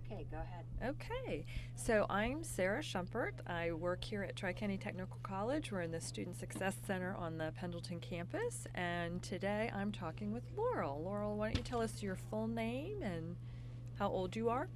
Okay, go ahead. Okay, so I'm Sarah Schumpert. I work here at Tri-County Technical College. We're in the Student Success Center on the Pendleton campus, and today I'm talking with Laurel. Laurel, why don't you tell us your full name and how old you are?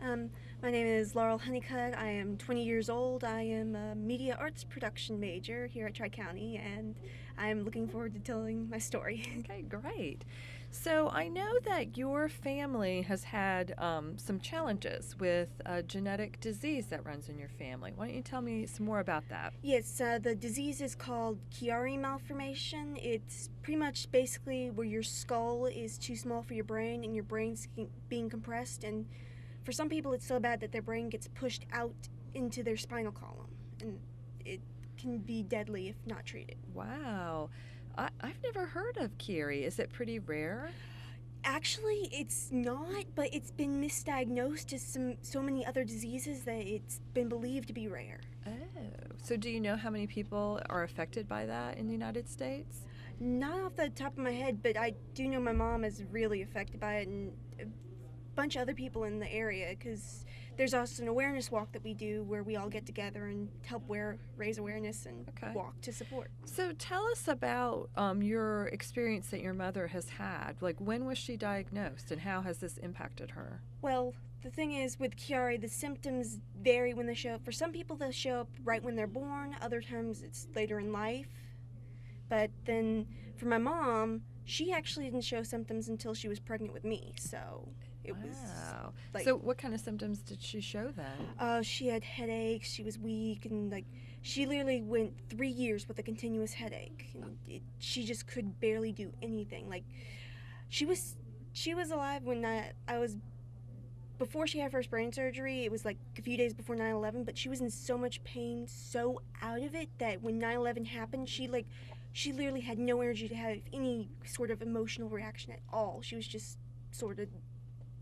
Um, my name is Laurel Honeycutt. I am 20 years old. I am a media arts production major here at Tri County, and I'm looking forward to telling my story. Okay, great. So I know that your family has had some challenges with a genetic disease that runs in your family. Why don't you tell me some more about that? Yes, the disease is called Chiari malformation. It's pretty much basically where your skull is too small for your brain and your brain's being compressed. And for some people, it's so bad that their brain gets pushed out into their spinal column. And it can be deadly if not treated. Wow. I've never heard of Chiari. Is it pretty rare? Actually, it's not, but it's been misdiagnosed as so many other diseases that it's been believed to be rare. Oh. So do you know how many people are affected by that in the United States? Not off the top of my head, but I do know my mom is really affected by it, and a bunch of other people in the area, because there's also an awareness walk that we do where we all get together and help raise awareness and Okay. walk to support. So tell us about your experience that your mother has had. Like, when was she diagnosed and how has this impacted her? Well, the thing is with Chiari, the symptoms vary when they show up. For some people, they'll show up right when they're born. Other times, it's later in life. But then for my mom, she actually didn't show symptoms until she was pregnant with me. So it was Wow. like, So what kind of symptoms did she show then? she had headaches, she was weak, and like she literally went 3 years with a continuous headache. And she just could barely do anything. Like she was alive when I was before she had her first brain surgery. It was like a few days before 9/11, but she was in so much pain, so out of it, that when 9/11 happened, she literally had no energy to have any sort of emotional reaction at all. She was just sort of,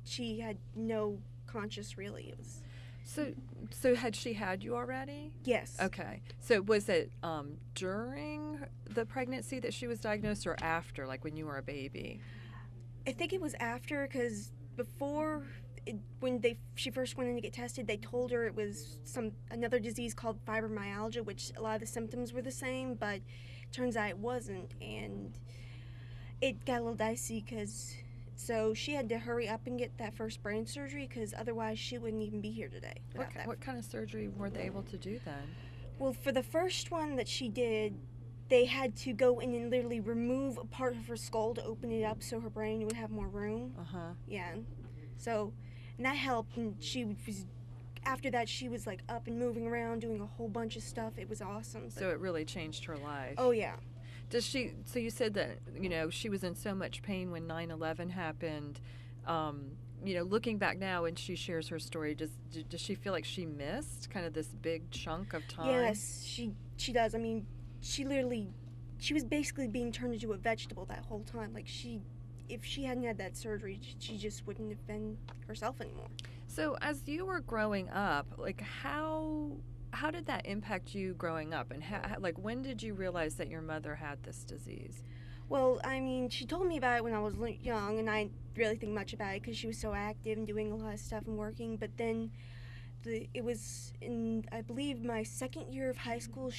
she had no conscious, really. It was, So had she had you already? yes. Okay. So was it during the pregnancy that she was diagnosed or after, like when you were a baby? I think it was after, because before, she first went in to get tested, they told her it was another disease called fibromyalgia, which a lot of the symptoms were the same, but turns out it wasn't, and it got a little dicey, so she had to hurry up and get that first brain surgery, because otherwise she wouldn't even be here today. What kind of surgery were they able to do then? Well, for the first one that she did, they had to go in and literally remove a part of her skull to open it up so her brain would have more room. Uh-huh. Yeah. So, and that helped, and after that, she was like up and moving around, doing a whole bunch of stuff. It was awesome. So it really changed her life. Oh, yeah. So you said that, she was in so much pain when 9/11 happened. Looking back now and she shares her story, does she feel like she missed kind of this big chunk of time? Yes, she does. I mean, she was basically being turned into a vegetable that whole time. Like, if she hadn't had that surgery, she just wouldn't have been herself anymore. So as you were growing up, like how did that impact you growing up, and like when did you realize that your mother had this disease? Well, I mean, she told me about it when I was young, and I didn't really think much about it because she was so active and doing a lot of stuff and working. But then it was in, I believe, my second year of high school,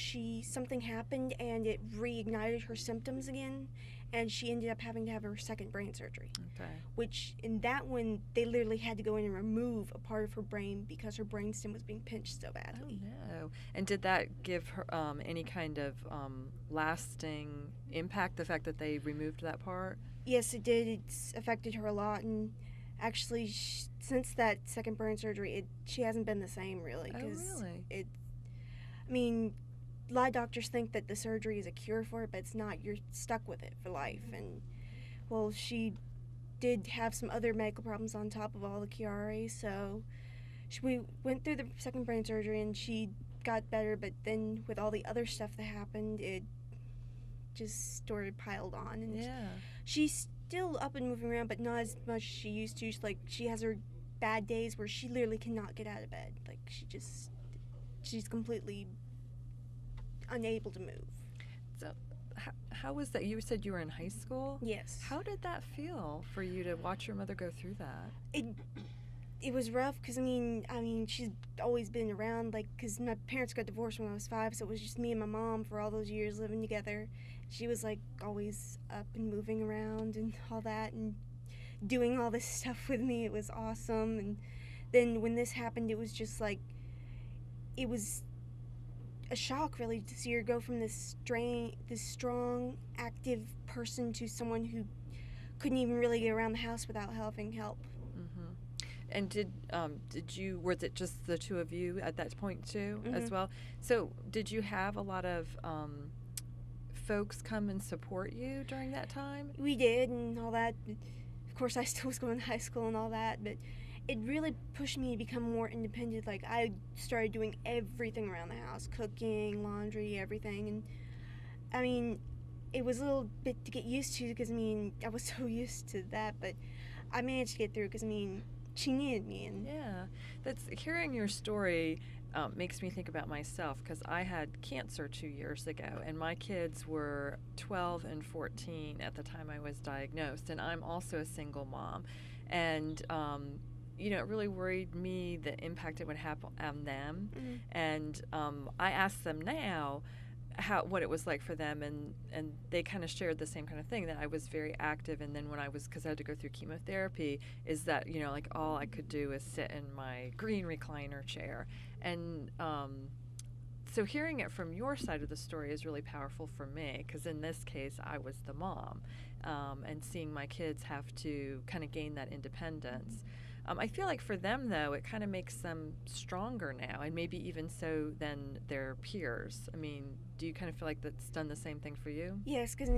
something happened and it reignited her symptoms again, and she ended up having to have her second brain surgery. Okay. Which, in that one, they literally had to go in and remove a part of her brain because her brainstem was being pinched so Oh badly. no! And did that give her any kind of lasting impact? The fact that they removed that part? Yes, it did. It's affected her a lot, and actually, since that second brain surgery, she hasn't been the same, really. Oh really? I mean, a lot of doctors think that the surgery is a cure for it, but it's not. You're stuck with it for life. And, well, she did have some other medical problems on top of all the Chiari, so we went through the second brain surgery and she got better, but then with all the other stuff that happened, it just sort of piled on. And Yeah. she's still up and moving around, but not as much as she used to. She has her bad days where she literally cannot get out of bed. Like, she's completely unable to move. So how was that? You said you were in high school? Yes. How did that feel for you to watch your mother go through that? It it was rough because she's always been around, like, because my parents got divorced when I was 5, so it was just me and my mom for all those years living together. She was like always up and moving around and all that and doing all this stuff with me. It was awesome. And then when this happened, it was just like, it was a shock really to see her go from this strong, active person to someone who couldn't even really get around the house without having help. Mm-hmm. And was it just the two of you at that point too, Mm-hmm. as well? So did you have a lot of folks come and support you during that time? We did and all that. Of course, I still was going to high school and all that, but it really pushed me to become more independent. Like, I started doing everything around the house, cooking, laundry, everything. And it was a little bit to get used to because I was so used to that, but I managed to get through because she needed me. And Yeah, that's hearing your story makes me think about myself because I had cancer 2 years ago, and my kids were 12 and 14 at the time I was diagnosed, and I'm also a single mom, and it really worried me the impact it would have on them, mm-hmm. and I asked them now what it was like for them, and they kind of shared the same kind of thing, that I was very active, and then because I had to go through chemotherapy, is that like all I could do is sit in my green recliner chair, and so hearing it from your side of the story is really powerful for me, because in this case I was the mom, and seeing my kids have to kind of gain that independence. I feel like for them, though, it kind of makes them stronger now, and maybe even so than their peers. Do you kind of feel like that's done the same thing for you? Yes, because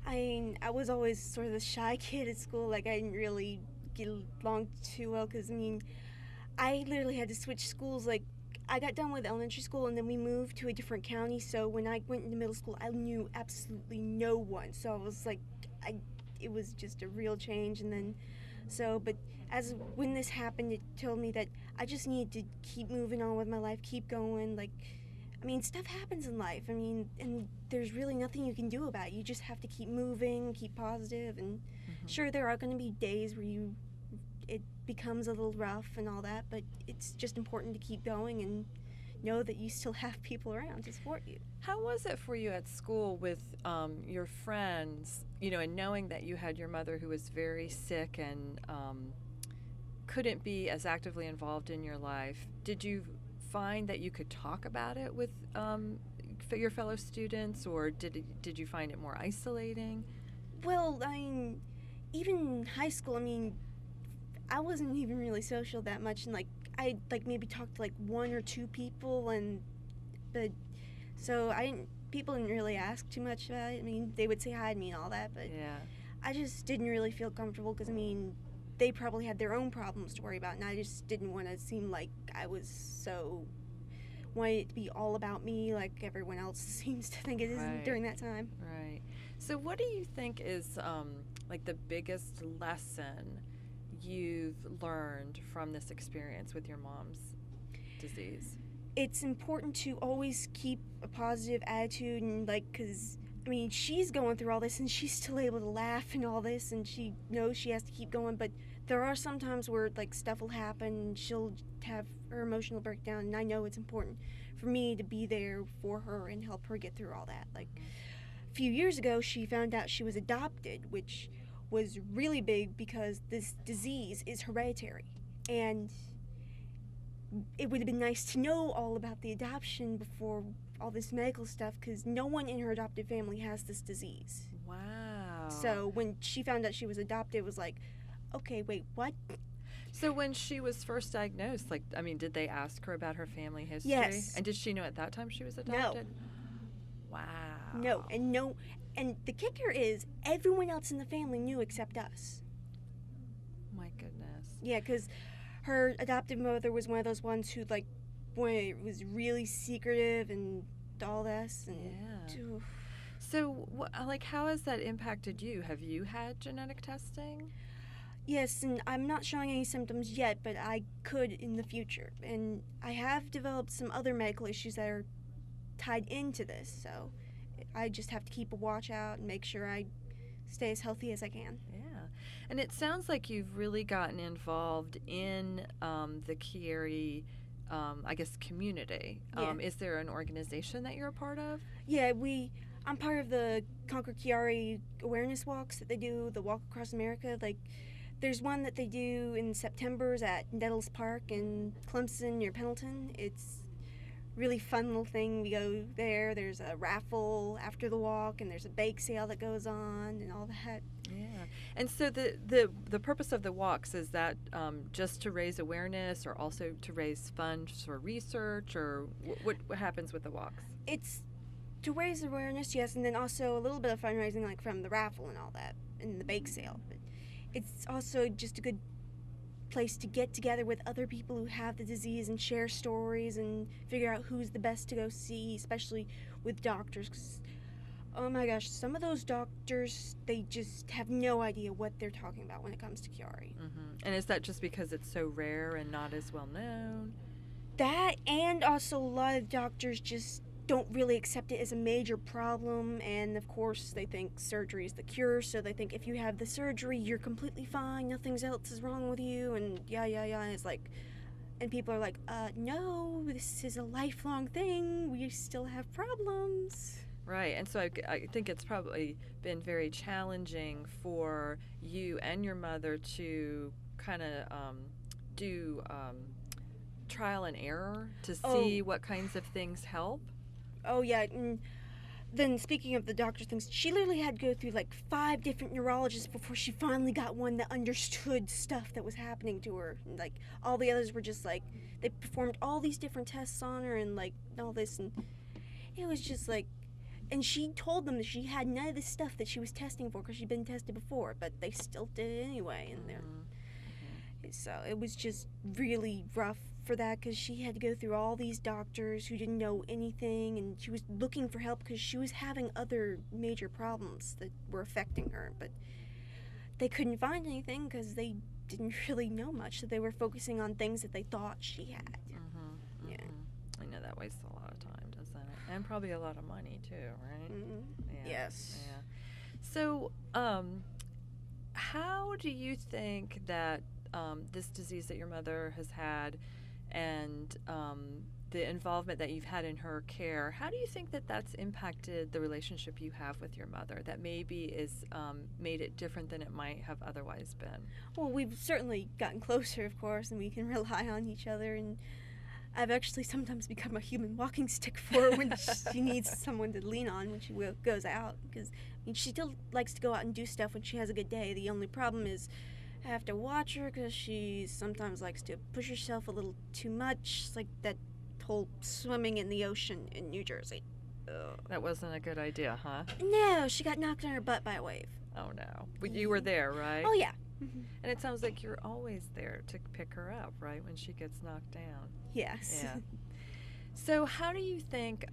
I was always sort of the shy kid at school. Like, I didn't really get along too well because I literally had to switch schools. Like, I got done with elementary school and then we moved to a different county. So when I went into middle school, I knew absolutely no one. So I was like, it was just a real change. And then, but when this happened, it told me that I just needed to keep moving on with my life, keep going. Like, stuff happens in life. And there's really nothing you can do about it. You just have to keep moving, keep positive, and sure, there are going to be days where it becomes a little rough and all that, but it's just important to keep going and know that you still have people around to support you. How was it for you at school with your friends, and knowing that you had your mother who was very sick and couldn't be as actively involved in your life? Did you find that you could talk about it with your fellow students, or did you find it more isolating? Well, even in high school, I wasn't even really social that much, and I maybe talked to one or two people, but so people didn't really ask too much about it. They would say hi to me and all that, but yeah, I just didn't really feel comfortable because they probably had their own problems to worry about, and I just didn't want to seem like I was wanted it to be all about me like everyone else seems to think it is right. during that time. Right. So what do you think is the biggest lesson you've learned from this experience with your mom's disease? It's important to always keep a positive attitude, and because she's going through all this and she's still able to laugh and all this, and she knows she has to keep going, but there are some times where stuff will happen and she'll have her emotional breakdown, and I know it's important for me to be there for her and help her get through all that. A few years ago, she found out she was adopted, which was really big because this disease is hereditary, and it would have been nice to know all about the adoption before all this medical stuff, because no one in her adopted family has this disease. Wow. So when she found out she was adopted, it was like, okay, wait, what? So when she was first diagnosed, did they ask her about her family history? Yes. And did she know at that time she was adopted? No. Wow. No, and the kicker is everyone else in the family knew except us. My goodness. Yeah, because her adoptive mother was one of those ones who was really secretive and all this. And yeah. So, how has that impacted you? Have you had genetic testing? Yes, and I'm not showing any symptoms yet, but I could in the future. And I have developed some other medical issues that are tied into this, so I just have to keep a watch out and make sure I stay as healthy as I can. Yeah. And it sounds like you've really gotten involved in the Chiari, I guess, community. Yeah. Is there an organization that you're a part of? Yeah, I'm part of the Conquer Chiari awareness walks that they do, the Walk Across America. Like, there's one that they do in September's at Nettles Park in Clemson near Pendleton. It's really fun little thing. We go there. There's a raffle after the walk, and there's a bake sale that goes on, and all that. Yeah. And so the purpose of the walks, is that just to raise awareness, or also to raise funds for research, or what happens with the walks? It's to raise awareness, yes, and then also a little bit of fundraising, like from the raffle and all that, and the bake sale. But it's also just a good place to get together with other people who have the disease and share stories and figure out who's the best to go see, especially with doctors. 'Cause, oh my gosh, some of those doctors, they just have no idea what they're talking about when it comes to Chiari. And is that just because it's so rare and not as well known? That, and also a lot of doctors just don't really accept it as a major problem, and of course they think surgery is the cure, so they think if you have the surgery you're completely fine, nothing else is wrong with you, and and it's like, and people are like, no, this is a lifelong thing, we still have problems. Right, and so I think it's probably been very challenging for you and your mother to kind of do trial and error to see what kinds of things help. Oh yeah, and then speaking of the doctor things, she literally had to go through like 5 different neurologists before she finally got one that understood stuff that was happening to her. And, like, all the others were just like, they performed all these different tests on her and like all this, and it was just like, and she told them that she had none of this stuff that she was testing for because she'd been tested before, but they still did it anyway. And so it was just really rough for that because she had to go through all these doctors who didn't know anything, and she was looking for help because she was having other major problems that were affecting her, but they couldn't find anything because they didn't really know much, so they were focusing on things that they thought she had. Yeah. I know that wastes a lot of time, doesn't it? And probably a lot of money too, right? Yeah. Yes. Yeah. So how do you think that this disease that your mother has had, and the involvement that you've had in her care, how do you think that that's impacted the relationship you have with your mother, that maybe is made it different than it might have otherwise been? Well, we've certainly gotten closer, of course, and we can rely on each other, and I've actually sometimes become a human walking stick for her when she needs someone to lean on when she goes out, because she still likes to go out and do stuff when she has a good day. The only problem is I have to watch her because she sometimes likes to push herself a little too much. It's like that whole swimming in the ocean in New Jersey. Ugh. That wasn't a good idea, huh? No, she got knocked on her butt by a wave. Oh no. But you were there, right? Oh, yeah. And it sounds like you're always there to pick her up, right, when she gets knocked down. Yes. Yeah. So how do you think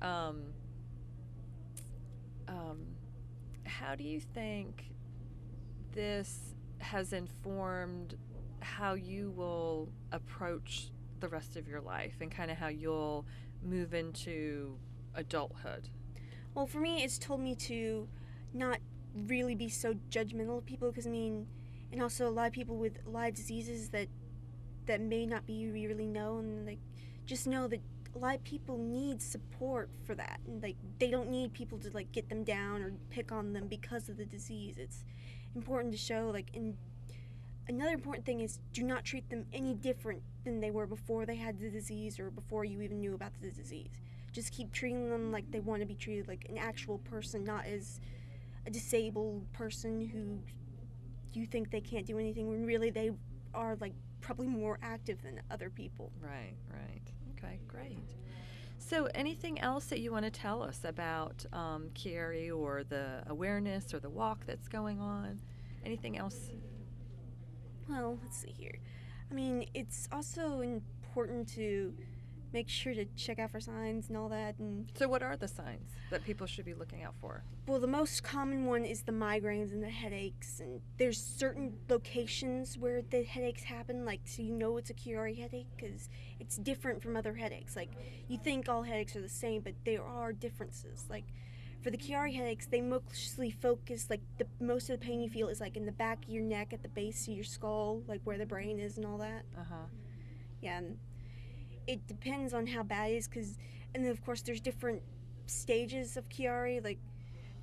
this has informed how you will approach the rest of your life and kind of how you'll move into adulthood? Well, for me, it's told me to not really be so judgmental of people, because, and also a lot of people with a lot of diseases that may not be really known, like, just know that a lot of people need support for that, and like they don't need people to like get them down or pick on them because of the disease. It's important to show, like, another important thing is, do not treat them any different than they were before they had the disease or before you even knew about the disease. Just keep treating them like they want to be treated, like an actual person, not as a disabled person who you think they can't do anything when really they are like probably more active than other people. Right. Okay, great. So anything else that you want to tell us about Chiari, or the awareness or the walk that's going on? Anything else? Well, let's see here. It's also important to make sure to check out for signs and all that. And So what are the signs that people should be looking out for? well, the most common one is the migraines and the headaches, and there's certain locations where the headaches happen, like, so you know it's a Chiari headache because it's different from other headaches. Like, you think all headaches are the same, but there are differences. Like, for the Chiari headaches, they mostly focus, like, the most of the pain you feel is, like, in the back of your neck, at the base of your skull, like, where the brain is and all that. Uh-huh. Yeah, and it depends on how bad it is, and then, of course, there's different stages of Chiari, like,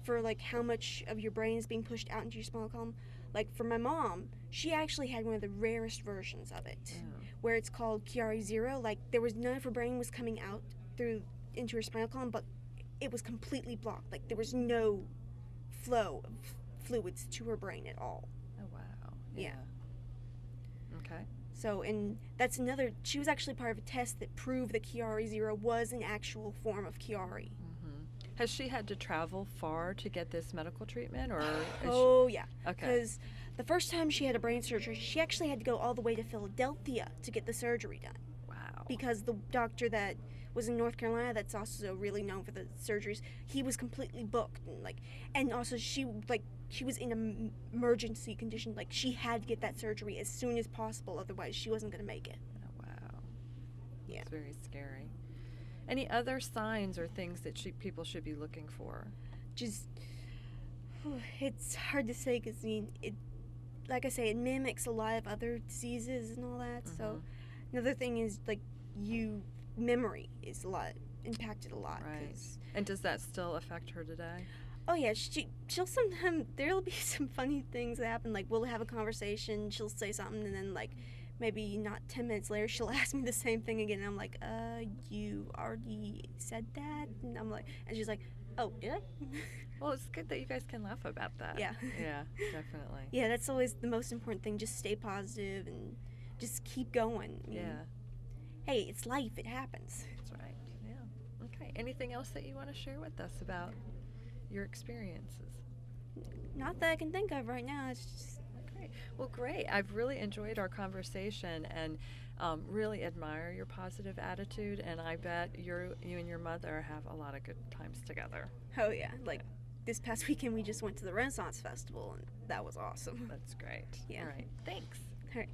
for, like, how much of your brain is being pushed out into your spinal column. Like, for my mom, she actually had one of the rarest versions of it, where it's called Chiari Zero. Like, there was none of her brain was coming out into her spinal column, but it was completely blocked. Like, there was no flow of fluids to her brain at all. Oh, wow. Yeah. Okay. So, and that's another, she was actually part of a test that proved that Chiari Zero was an actual form of Chiari. Has she had to travel far to get this medical treatment, or? Oh, yeah. Okay. Because the first time she had a brain surgery, she actually had to go all the way to Philadelphia to get the surgery done. Wow. Because the doctor that was in North Carolina, that's also really known for the surgeries, he was completely booked, and also she was in an emergency condition. Like, she had to get that surgery as soon as possible, otherwise she wasn't going to make it. Oh, wow. Yeah. It's very scary. Any other signs or things that people should be looking for? Just, it's hard to say because, I mean, like I say, it mimics a lot of other diseases and all that. So another thing is, like, memory is impacted a lot. Right. And does that still affect her today? Oh yeah, she'll sometimes, there'll be some funny things that happen. Like, we'll have a conversation, she'll say something, and then, like, maybe not 10 minutes later, she'll ask me the same thing again. And I'm like, you already said that? And she's like, oh, did I? Well, it's good that you guys can laugh about that. Yeah. Yeah, definitely. Yeah, that's always the most important thing. Just stay positive and just keep going. I mean, Yeah. Hey, it's life. It happens. That's right. Yeah. Okay. Anything else that you want to share with us about your experiences? Not that I can think of right now. It's just... Okay. Well, great. I've really enjoyed our conversation and really admire your positive attitude, and I bet you and your mother have a lot of good times together. Oh, yeah. Like, this past weekend, we just went to the Renaissance Festival, and that was awesome. That's great. Yeah. All right. Thanks. All right.